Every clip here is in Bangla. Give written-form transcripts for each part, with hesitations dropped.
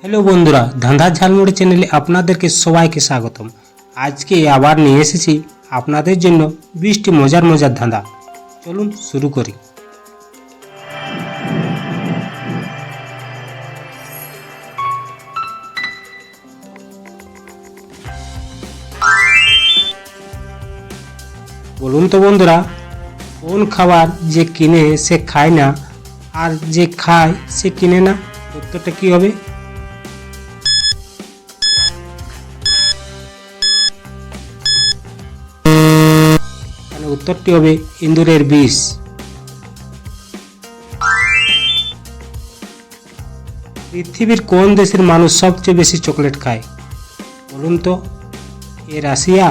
হ্যালো বন্ধুরা, ধাঁধার ঝালমুড়ি চ্যানেলে আপনাদেরকে সবাইকে স্বাগতম। আজকে আবার নিয়ে এসেছি আপনাদের জন্য 20টি মজার মজার ধাঁধা। চলুন শুরু করি। বলুন তো বন্ধুরা, কোন খাবার যে কিনে সে খায় না আর যে খায় সে কিনে না? উত্তরটা কি হবে? উত্তরটি হবে ইঁদুরের বিষ। পৃথিবীর কোন দেশের মানুষ সবচেয়ে বেশি চকলেট খায়? বলুন তো, A Russia,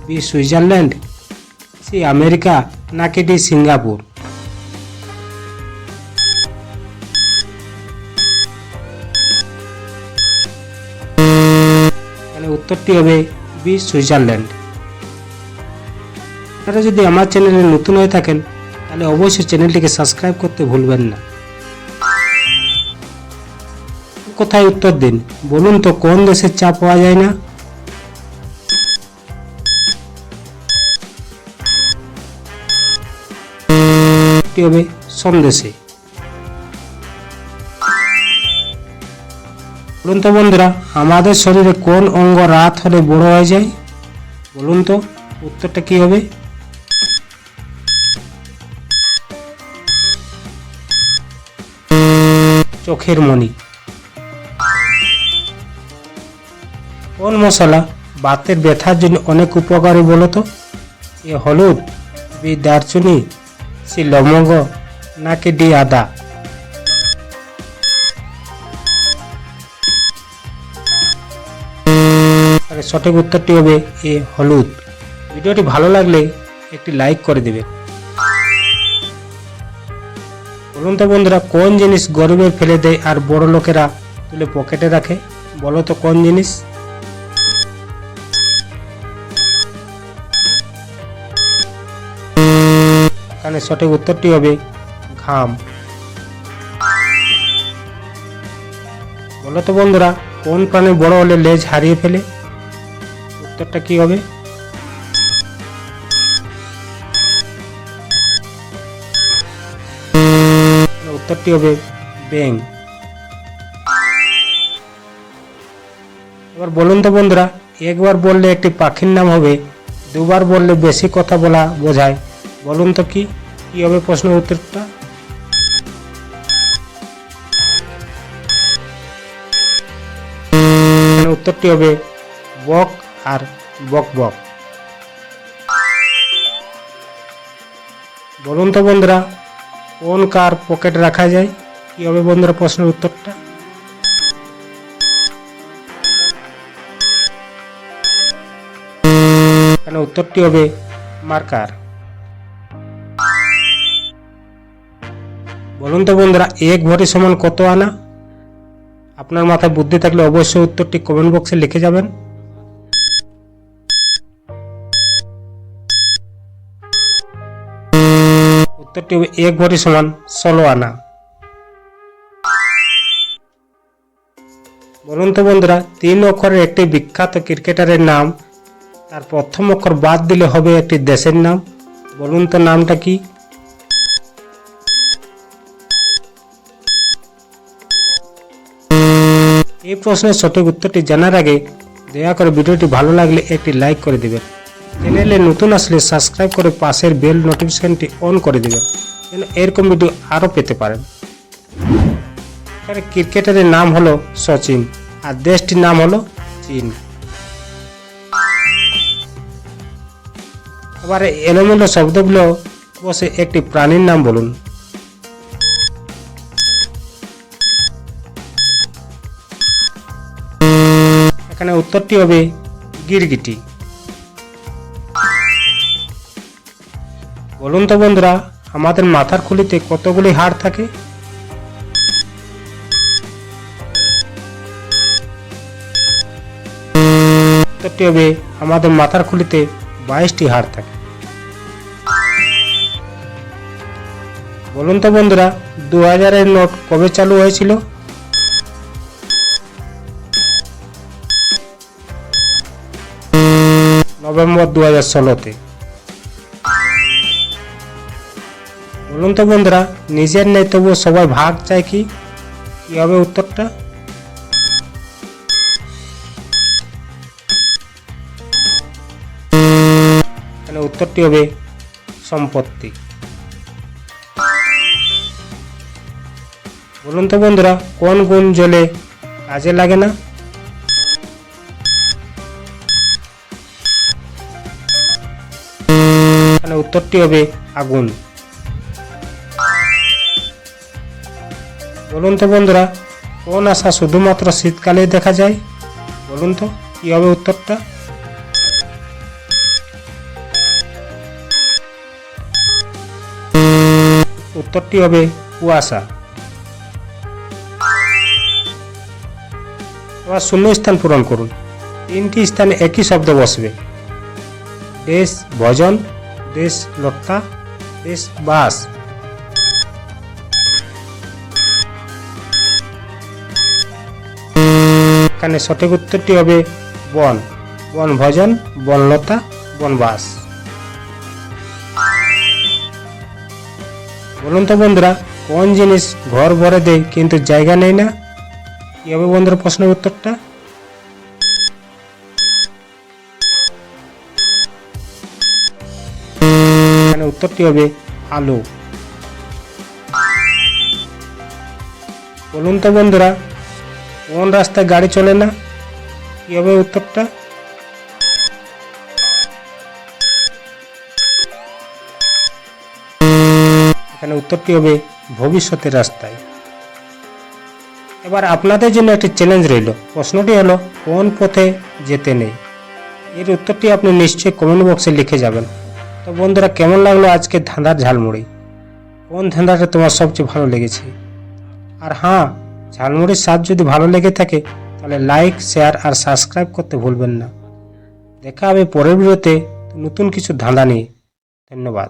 B Switzerland, C America, নাকি ডি সিঙ্গাপুর? উত্তরটি হবে বি সুইজারল্যান্ড। আপনারা যদি আমার চ্যানেলে নতুন হয়ে থাকেন তাহলে অবশ্যই চ্যানেলটিকে সাবস্ক্রাইব করতে ভুলবেন না। কোথায় উত্তর দিন। বলুন তো, কোন দেশের চা পাওয়া যায় না? হবে সন্দেশে। বলুন তো বন্ধুরা, আমাদের শরীরে কোন অঙ্গ রাত হলে বড় হয়ে যায়? বলুন তো, উত্তরটা কি হবে? চোখের মণি। কোন মশলা বাতের ব্যথার জন্য অনেক উপকারী বলতো? এ হলুদ, বি দারচিনি, সি লবঙ্গ, নাকি ডি আদা? সঠিক উত্তরটি হবে এ হলুদ। ভিডিওটি ভালো লাগলে একটি লাইক করে দেবেন। বলুন তো বন্ধুরা, কোন জিনিস গরিবের ফেলে দেয় আর বড় লোকেরা তুলে পকেটে রাখে? বলো তো কোন জিনিস? এখানে সঠিক উত্তরটি হবে ঘাম। বলো তো বন্ধুরা, কোন প্রাণী বড় হলে লেজ হারিয়ে ফেলে? উত্তরটা কি হবে? উত্তরটি হবে ব্যাঙ। এবার বলুন তো বন্ধুরা, একবার বললে একটি পাখির নাম হবে, দুবার বললে বেশি কথা বলা বোঝায়। বলুন তো কি হবে প্রশ্নের উত্তরটা? উত্তরটি হবে বক আর বক বক। বলুন তো বন্ধুরা, কোন কার পকেট রাখা যায়? কি হবে বন্ধুরা প্রশ্নের উত্তরটা? এখানে উত্তরটি হবে মার্কার। বলুন তো বন্ধুরা, এক ভরি সমান কত আনা? আপনার মাথায় বুদ্ধি থাকলে অবশ্যই উত্তরটি কমেন্ট বক্সে লিখে যাবেন। উত্তরটি হবে এক ভরি সমান 16 আনা। বলুন তো বন্ধুরা, 3 অক্ষরের একটি বিখ্যাত ক্রিকেটারের নাম, তার প্রথম অক্ষর বাদ দিলে হবে একটি দেশের নাম। বলুন তো নামটা কি? এই প্রশ্নের সঠিক উত্তরটি জানার আগে দয়া করে ভিডিওটি ভালো লাগলে একটি লাইক করে দেবেন। চ্যানেলে নতুন আসলে সাবস্ক্রাইব করে পাশের বেল নোটিফিকেশনটি অন করে দেবেন, যেন এরকম ভিডিও আরও পেতে পারেন। ক্রিকেটারের নাম হলো সচিন আর দেশটির নাম হলো চীন। এবার এলোমেলো শব্দগুলো বসে একটি প্রাণীর নাম বলুন। এখানে উত্তরটি হবে গিরগিটি। বলুন তো বন্ধুরা, আমাদের মাথার খুলিতে কতগুলি হাড় থাকে? উত্তরটি হবে আমাদের মাথার খুলিতে 22টি হাড় থাকে। বলুন তো বন্ধুরা, 2000-এর নোট কবে চালু হয়েছিল? নভেম্বর 2016-তে। বলুন তো বন্ধুরা, নিজের নেই তবুও সবাই ভাগ চায় কি হবে উত্তরটা? এখানে উত্তরটি হবে সম্পত্তি। বলুন তো বন্ধুরা, কোন গুণ জলে কাজে লাগে না? এখানে উত্তরটি হবে আগুন। বলুন তো বন্ধুরা, কোন আশা শুধুমাত্র শীতকালে দেখা যায়? বলুন তো কি হবে উত্তরটা? উত্তরটি হবে কুয়াশা। এবার শূন্য স্থান পূরণ করুন। 3টি স্থানে একই শব্দ বসবে। দেশ ভজন, দেশ লতা, দেশ বাস। এখানে সঠিক উত্তরটি হবে বন। বন ভজন, বনলতা, বনবাস। বলুন তো বন্ধুরা, কোন জিনিস ঘর ভরে দেয় কিন্তু জায়গা নেই না? কি হবে বন্ধুরা প্রশ্নের উত্তরটা? এখানে উত্তরটি হবে আলো। বলুন তো বন্ধুরা, কোন রাস্তায় গাড়ি চলে না? কি হবে উত্তরটা? এখানে উত্তরটি হবে ভবিষ্যতের রাস্তায়। এবার আপনাদের জন্য একটি চ্যালেঞ্জ রইল। প্রশ্নটি হলো, কোন পথে যেতে নেই? এর উত্তরটি আপনি নিশ্চয়ই কমেন্ট বক্সে লিখে যাবেন। তো বন্ধুরা, কেমন লাগলো আজকে ধাঁধার ঝালমুড়ি? কোন ধাঁধাটা তোমার সবচেয়ে ভালো লেগেছে? আর হ্যাঁ, ঝালমুড়ির স্বাদ যদি ভালো লেগে থাকে তাহলে লাইক, শেয়ার আর সাবস্ক্রাইব করতে ভুলবেন না। দেখা হবে পরের ভিডিওতে নতুন কিছু ধাঁধা নিয়ে। ধন্যবাদ।